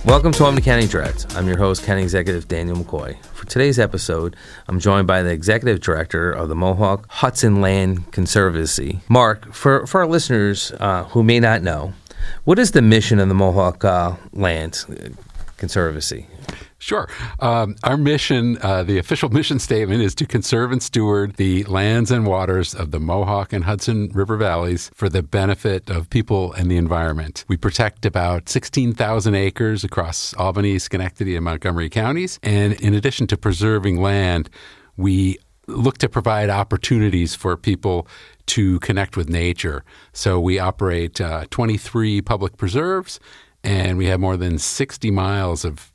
Welcome to Albany County Direct. I'm your host, County Executive Daniel McCoy. For today's episode, I'm joined by the Executive Director of the Mohawk Hudson Land Conservancy. Mark, for our listeners who may not know, what is the mission of the Mohawk Land Conservancy? Sure. Our mission, the official mission statement, is to conserve and steward the lands and waters of the Mohawk and Hudson River valleys for the benefit of people and the environment. We protect about 16,000 acres across Albany, Schenectady, and Montgomery counties. And in addition to preserving land, we look to provide opportunities for people to connect with nature. So we operate 23 public preserves, and we have more than 60 miles of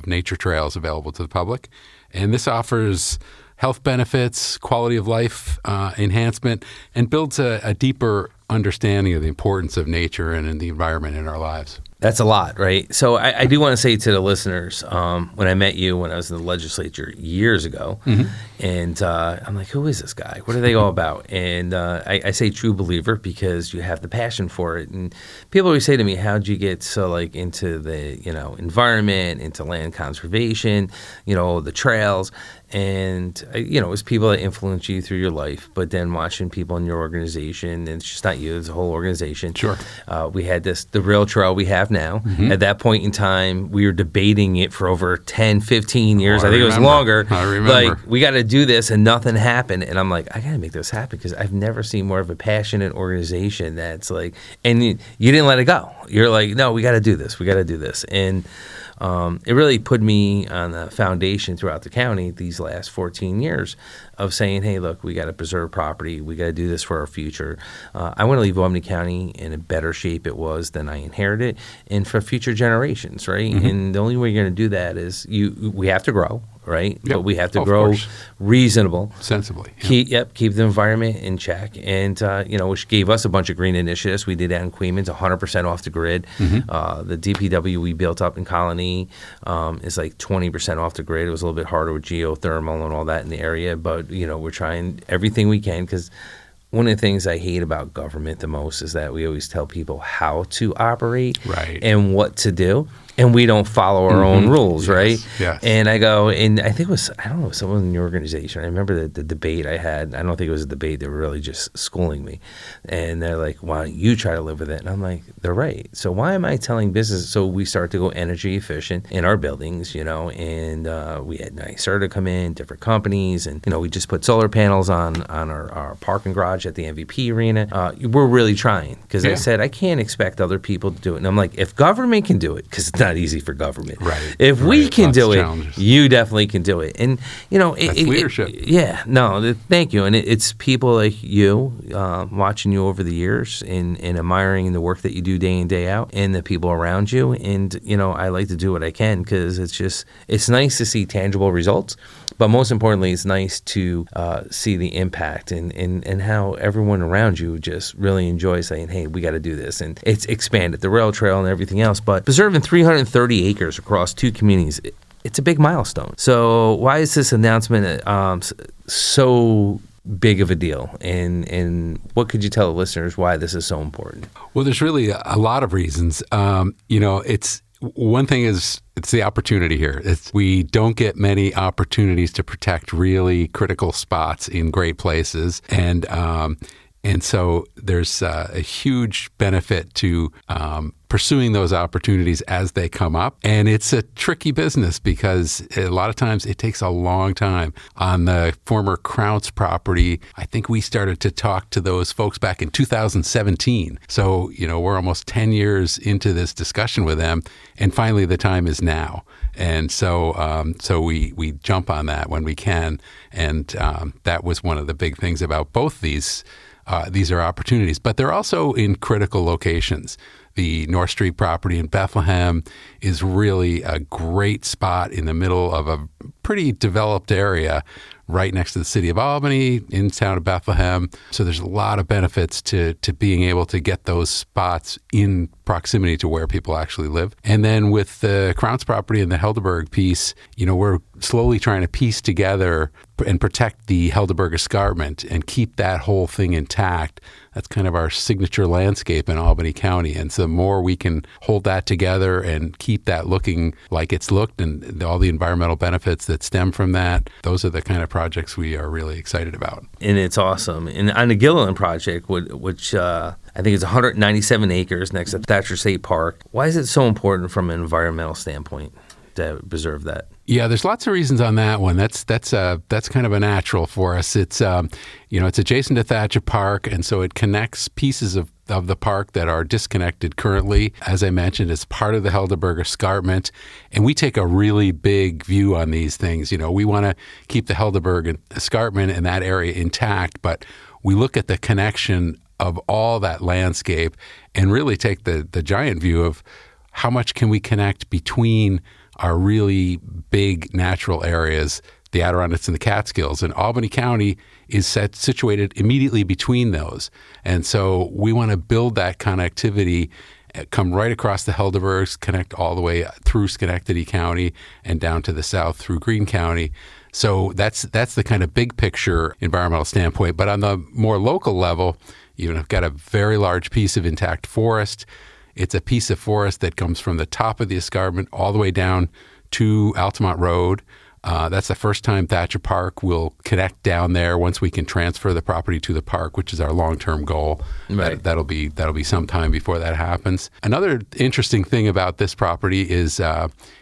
nature trails available to the public. And this offers health benefits, quality of life enhancement, and builds a deeper understanding of the importance of nature and in the environment in our lives. That's a lot, right? So I do want to say to the listeners, when I met you when I was in the legislature years ago, and I'm like, who is this guy? What are they all about? And I say true believer because you have the passion for it. And people always say to me, how'd you get so into the environment, into land conservation, the trails? And, it was people that influence you through your life, but then watching people in your organization, and it's just not you, it's a whole organization. Sure. We had the rail trail we have now. At that point in time, we were debating it for over 10, 15 years. I think it was longer. I remember. We got to do this, and nothing happened. And I'm like, I got to make this happen because I've never seen more of a passionate organization that's and you didn't let it go. You're like, no, we got to do this. We got to do this. And it really put me on the foundation throughout the county these last 14 years of saying, hey, look, we got to preserve property. We got to do this for our future. I want to leave Albany County in a better shape it was than I inherited and for future generations, right? And the only way you're going to do that is we have to grow. Right, yep. But we have to grow reasonable, sensibly. Keep the environment in check, and which gave us a bunch of green initiatives. We did that in Queens, 100% off the grid. The DPW we built up in Colony is 20% off the grid. It was a little bit harder with geothermal and all that in the area, but we're trying everything we can because one of the things I hate about government the most is that we always tell people how to operate and what to do. And we don't follow our own rules, right? Yes. And I go, and I think it was, I don't know, someone in your organization. I remember the debate I had. I don't think it was a debate. They were really just schooling me. And they're like, why don't you try to live with it? And I'm like, they're right. So why am I telling business? So we start to go energy efficient in our buildings, and we had NYSERDA to come in, different companies. And, we just put solar panels on our parking garage at the MVP arena. We're really trying because I said, I can't expect other people to do it. And I'm like, if government can do it, because it's not easy for government. Right. If we can do it, challenges. You definitely can do it. And that's leadership. Thank you. And it's people like you watching you over the years and admiring the work that you do day in, day out, and the people around you. And I like to do what I can because it's nice to see tangible results. But most importantly, it's nice to see the impact and how everyone around you just really enjoys saying, hey, we got to do this. And it's expanded, the rail trail and everything else. But preserving 330 acres across 2 communities, it's a big milestone. So why is this announcement so big of a deal? And what could you tell the listeners why this is so important? Well, there's really a lot of reasons. It's one thing is it's the opportunity here. We don't get many opportunities to protect really critical spots in great places, and so there's a huge benefit to pursuing those opportunities as they come up. And it's a tricky business because a lot of times it takes a long time. On the former Krauts property, I think we started to talk to those folks back in 2017. So, we're almost 10 years into this discussion with them. And finally, the time is now. And so we jump on that when we can. And that was one of the big things about both these. These are opportunities, but they're also in critical locations. The North Street property in Bethlehem is really a great spot in the middle of a pretty developed area right next to the city of Albany in Town of Bethlehem. So there's a lot of benefits to being able to get those spots in proximity to where people actually live. And then with the Crown's property and the Helderberg piece, we're slowly trying to piece together and protect the Helderberg escarpment and keep that whole thing intact. That's kind of our signature landscape in Albany County. And so the more we can hold that together and keep that looking like it's looked and all the environmental benefits that stem from that, those are the kind of projects we are really excited about. And it's awesome. And on the Guilderland project, which I think is 197 acres next to Thatcher State Park, why is it so important from an environmental standpoint to preserve that? Yeah, there's lots of reasons on that one. That's kind of a natural for us. It's it's adjacent to Thatcher Park, and so it connects pieces of the park that are disconnected currently. As I mentioned, it's part of the Helderberg escarpment, and we take a really big view on these things. We want to keep the Helderberg escarpment and that area intact, but we look at the connection of all that landscape and really take the giant view of how much can we connect between our really big natural areas, the Adirondacks and the Catskills. And Albany County is situated immediately between those. And so we want to build that connectivity, come right across the Helderbergs, connect all the way through Schenectady County and down to the south through Greene County. So that's the kind of big picture environmental standpoint. But on the more local level, you've got a very large piece of intact forest. It's a piece of forest that comes from the top of the escarpment all the way down to Altamont Road. That's the first time Thatcher Park will connect down there once we can transfer the property to the park, which is our long-term goal. Right. That'll be some time before that happens. Another interesting thing about this property is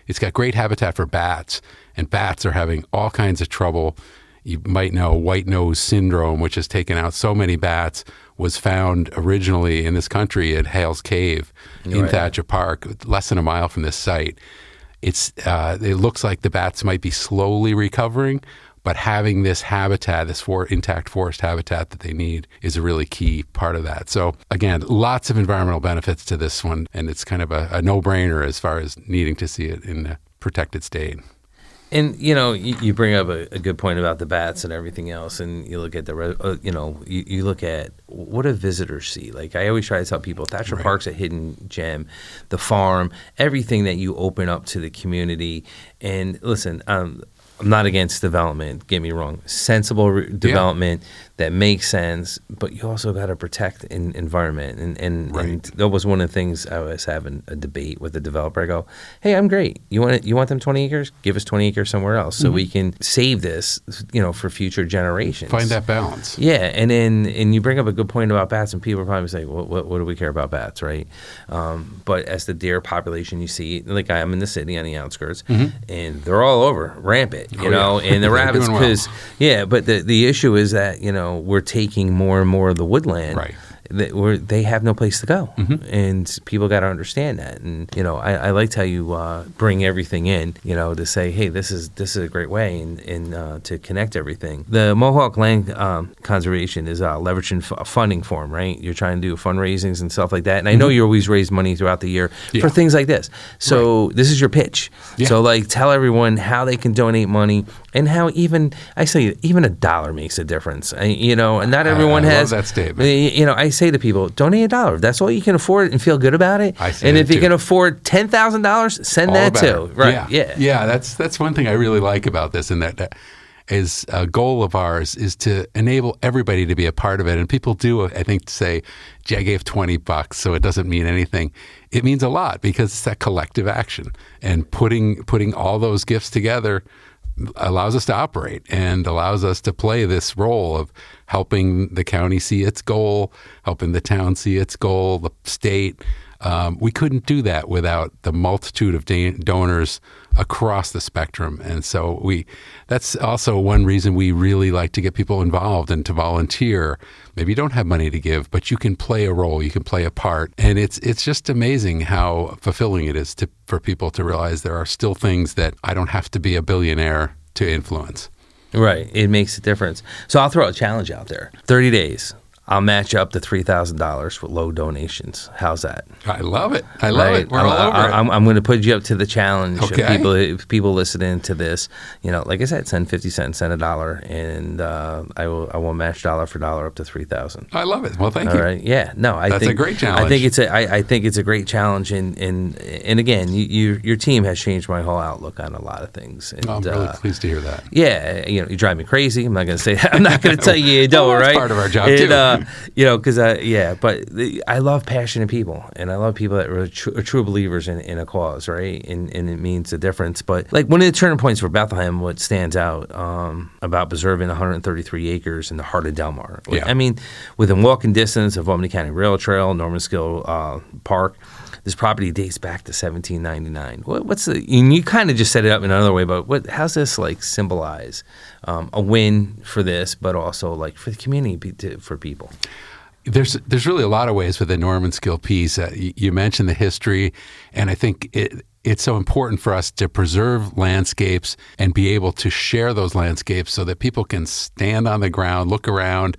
it's got great habitat for bats, and bats are having all kinds of trouble. You might know white nose syndrome, which has taken out so many bats, was found originally in this country at Hales Cave in Thatcher Park, less than a mile from this site. It looks like the bats might be slowly recovering, but having this habitat, this intact forest habitat that they need, is a really key part of that. So again, lots of environmental benefits to this one, and it's kind of a no-brainer as far as needing to see it in a protected state. And, you bring up a good point about the bats and everything else, and you look at you look at what do visitors see. Like I always try to tell people, Thatcher Park's a hidden gem, the farm, everything that you open up to the community. And listen, I'm not against development, get me wrong, sensible development that makes sense, but you also got to protect environment. And that was one of the things I was having a debate with the developer. I go, hey, I'm great. You want them 20 acres? Give us 20 acres somewhere else so we can save this, for future generations. Find that balance. Yeah, and you bring up a good point about bats, and people are probably saying, well, what do we care about bats, right? But as the deer population, you see, like I'm in the city on the outskirts, and they're all over, rampant, and the rabbits, because, but the issue is that, we're taking more and more of the woodland. Right. They have no place to go, and people got to understand that. And I liked how you bring everything in, to say, hey, this is a great way, and to connect everything. The Mohawk Land Conservation is leveraging funding for them, right? You're trying to do fundraisings and stuff like that, and I know you always raise money throughout the year for things like this. So this is your pitch. Yeah. So tell everyone how they can donate money, and how even $1 makes a difference. And not everyone has love that statement. I say to people, donate $1. If that's all you can afford and feel good about it. And if you can afford $10,000, send all that too. Right? Yeah. That's one thing I really like about this, and that is a goal of ours, is to enable everybody to be a part of it. And people do, I think, say, gee, I gave $20, so it doesn't mean anything. It means a lot, because it's that collective action, and putting all those gifts together allows us to operate and allows us to play this role of helping the county see its goal, helping the town see its goal, the state. We couldn't do that without the multitude of donors across the spectrum. And so that's also one reason we really like to get people involved and to volunteer. Maybe you don't have money to give, but you can play a role, you can play a part. And it's just amazing how fulfilling it is for people to realize there are still things that I don't have to be a billionaire to influence. Right. It makes a difference. So I'll throw a challenge out there. 30 days. I'll match you up to $3,000 with low donations. How's that? I love it. I love it. We're all over it. I'm going to put you up to the challenge. Okay. People listening to this, like I said, send 50 cents, send $1, and I will match dollar for dollar up to $3,000. I love it. Well, thank you. All right. Yeah. No, I That's think a great challenge. I think it's a great challenge, and again, your team has changed my whole outlook on a lot of things. And, I'm really pleased to hear that. Yeah, you drive me crazy. I'm not going to say that. I'm not going to tell you don't. Well, that's right? Part of our job too. Because I love passionate people, and I love people that are true believers in a cause, right? And it means a difference. But like one of the turning points for Bethlehem, what stands out about preserving 133 acres in the heart of Del Mar. Yeah. I mean, within walking distance of Albany County Rail Trail, Norman Skill Park. This property dates back to 1799. And you kind of just set it up in another way, but how's this like symbolize a win for this, but also like for the community, for people? There's really a lot of ways with the Norman Skill piece. You mentioned the history, and I think it's so important for us to preserve landscapes and be able to share those landscapes so that people can stand on the ground, look around,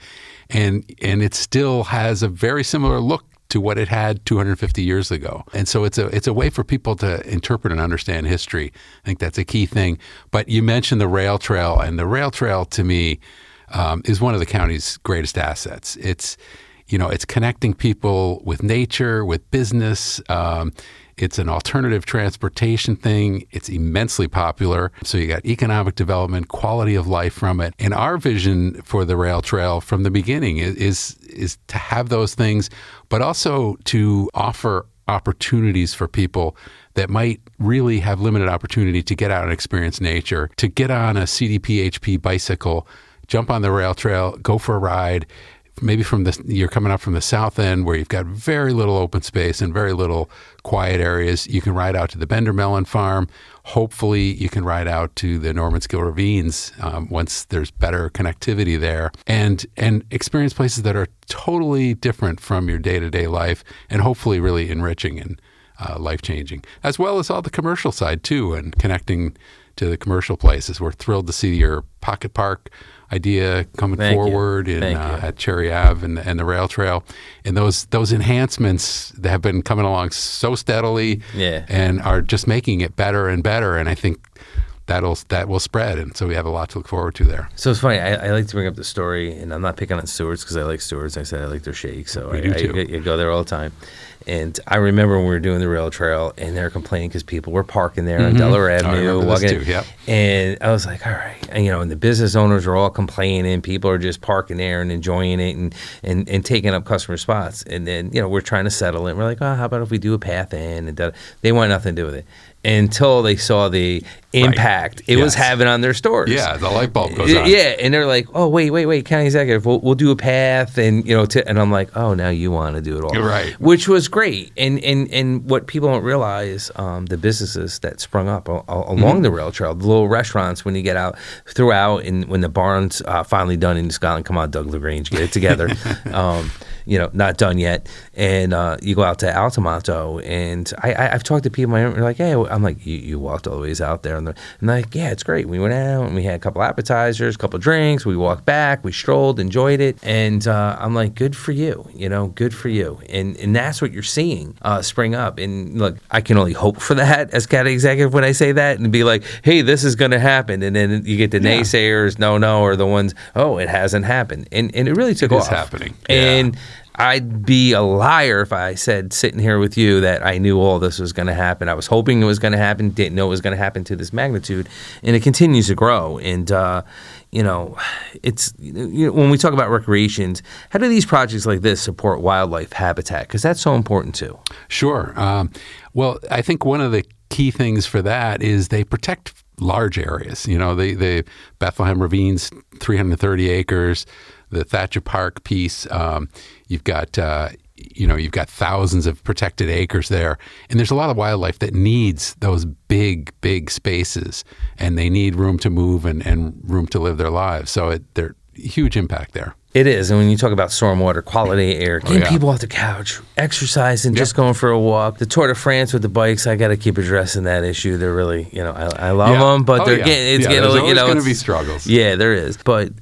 and it still has a very similar look to what it had 250 years ago. And so it's a way for people to interpret and understand history. I think that's a key thing. But you mentioned the rail trail, and the rail trail to me is one of the county's greatest assets. It's connecting people with nature, with business. It's an alternative transportation thing. It's immensely popular. So you got economic development, quality of life from it. And our vision for the rail trail from the beginning is to have those things, but also to offer opportunities for people that might really have limited opportunity to get out and experience nature, to get on a CDP-HP bicycle, jump on the rail trail, go for a ride. Maybe you're coming up from the south end where you've got very little open space and very little quiet areas. You can ride out to the Bender Melon Farm. Hopefully, you can ride out to the Norman Skill Ravines once there's better connectivity there, and experience places that are totally different from your day-to-day life, and hopefully really enriching and life-changing, as well as all the commercial side too, and connecting to the commercial places. We're thrilled to see your Pocket Park idea coming forward at Cherry Ave and the rail trail, and those enhancements that have been coming along so steadily, and are just making it better and better. And I think that will spread, and so we have a lot to look forward to there. So it's funny. I like to bring up the story, and I'm not picking on Stewart's because I like Stewart's. I said I like their shake, so I go there all the time. And I remember when we were doing the rail trail, and they were complaining because people were parking there on Delaware Avenue. And I was like, all right. And the business owners are all complaining. People are just parking there and enjoying it and taking up customer spots. And then, we're trying to settle it. We're like, oh, how about if we do a path in? And they want nothing to do with it until they saw the impact it was having on their stores. Yeah, the light bulb goes on. Yeah, and they're like, oh, wait, county executive, we'll do a path, and and I'm like, oh, now you want to do it all. Right. Which was great. And what people don't realize, the businesses that sprung up along the rail trail, the little restaurants when you get out throughout, and when the barn's finally done in Scotland, come on, Doug LaGrange, get it together. Not done yet. And you go out to Altamonte, and I've talked to people, and they're like, hey, I'm like, you walked all the ways out there. And they're like, yeah, it's great. We went out, and we had a couple appetizers, a couple drinks. We walked back. We strolled, enjoyed it. And I'm like, good for you, good for you. And that's what you're seeing spring up. And look, I can only hope for that as county executive when I say that, and be like, hey, this is going to happen. And then you get the naysayers, no, or the ones, oh, it hasn't happened. And it really took off. It's happening. And I'd be a liar if I said, sitting here with you, that I knew all this was going to happen. I was hoping it was going to happen, didn't know it was going to happen to this magnitude, and it continues to grow. And it's when we talk about recreations, how do these projects like this support wildlife habitat? Because that's so important too. Sure. Well, I think one of the key things for that is they protect large areas. The Bethlehem Ravines, 330 acres. The Thatcher Park piece, you've got thousands of protected acres there, and there's a lot of wildlife that needs those big spaces, and they need room to move and room to live their lives. So they're huge impact there. It is, and when you talk about stormwater, quality air, getting people off the couch, exercising, just going for a walk. The Tour de France with the bikes, I got to keep addressing that issue. They're really, I love them, but it's getting, there's always going to be struggles. Yeah, there is, but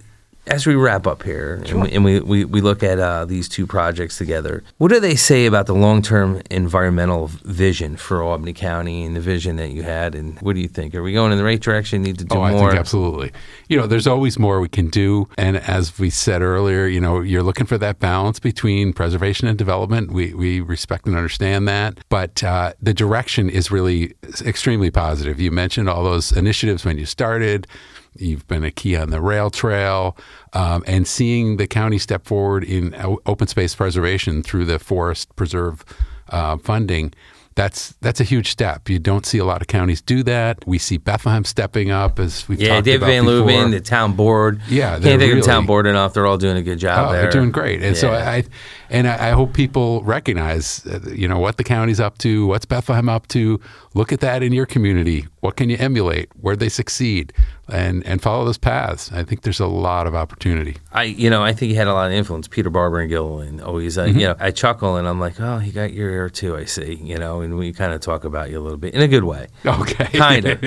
as we wrap up here, and we look at these two projects together, what do they say about the long-term environmental vision for Albany County and the vision that you had? And what do you think? Are we going in the right direction? Need to do more? I think absolutely. There's always more we can do. And as we said earlier, you're looking for that balance between preservation and development. We respect and understand that. But the direction is really extremely positive. You mentioned all those initiatives when you started. You've been a key on the rail trail, and seeing the county step forward in open space preservation through the forest preserve funding. That's a huge step. You don't see a lot of counties do that. We see Bethlehem stepping up, as we've talked about David Van before. Leuven, the town board. Yeah, can't think of the town board enough. They're all doing a good job there. They're doing great. And so I hope people recognize, what the county's up to, what's Bethlehem up to. Look at that in your community. What can you emulate? Where'd they succeed? And follow those paths. I think there's a lot of opportunity. I think he had a lot of influence. Peter Barber and Guilderland always, I chuckle and I'm like, oh, he got your ear too, I see, and we kind of talk about you a little bit in a good way. Okay. Kind of.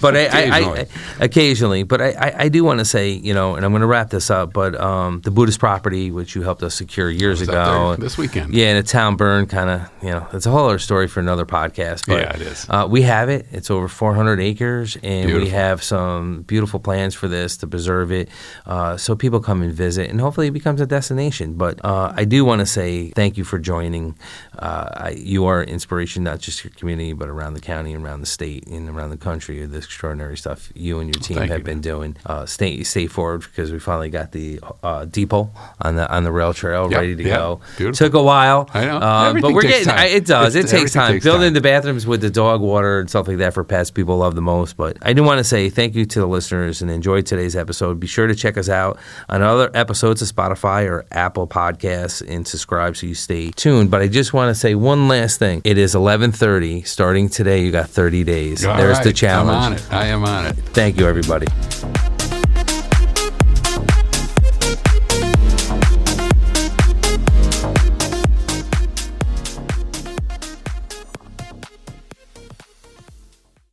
But I occasionally, but I do want to say, and I'm going to wrap this up, but the Buddhist property, which you helped us secure years ago. This weekend. Yeah, and a town burn kind of, it's a whole other story for another podcast. But, yeah, it is. We have it. It's over 400 acres, and Beautiful. we have some beautiful plans for this to preserve it, so people come and visit, and hopefully it becomes a destination. But I do want to say thank you for joining. You are inspiration, not just your community, but around the county, and around the state, and around the country. The extraordinary stuff you and your team have been doing. Stay forward, because we finally got the depot on the rail trail ready to go. Beautiful. Took a while. I know, but we're getting time. it does. It takes time. Building time. the bathrooms with the dog water and stuff like that for pets, people love the most. But I do want to say thank you to the listeners and enjoy today's episode. Be sure to check us out on other episodes of Spotify or Apple Podcasts and subscribe so you stay tuned. But I just want to say one last thing. It is 11:30. Starting today, you got 30 days. There's the challenge. I am on it. Thank you, everybody.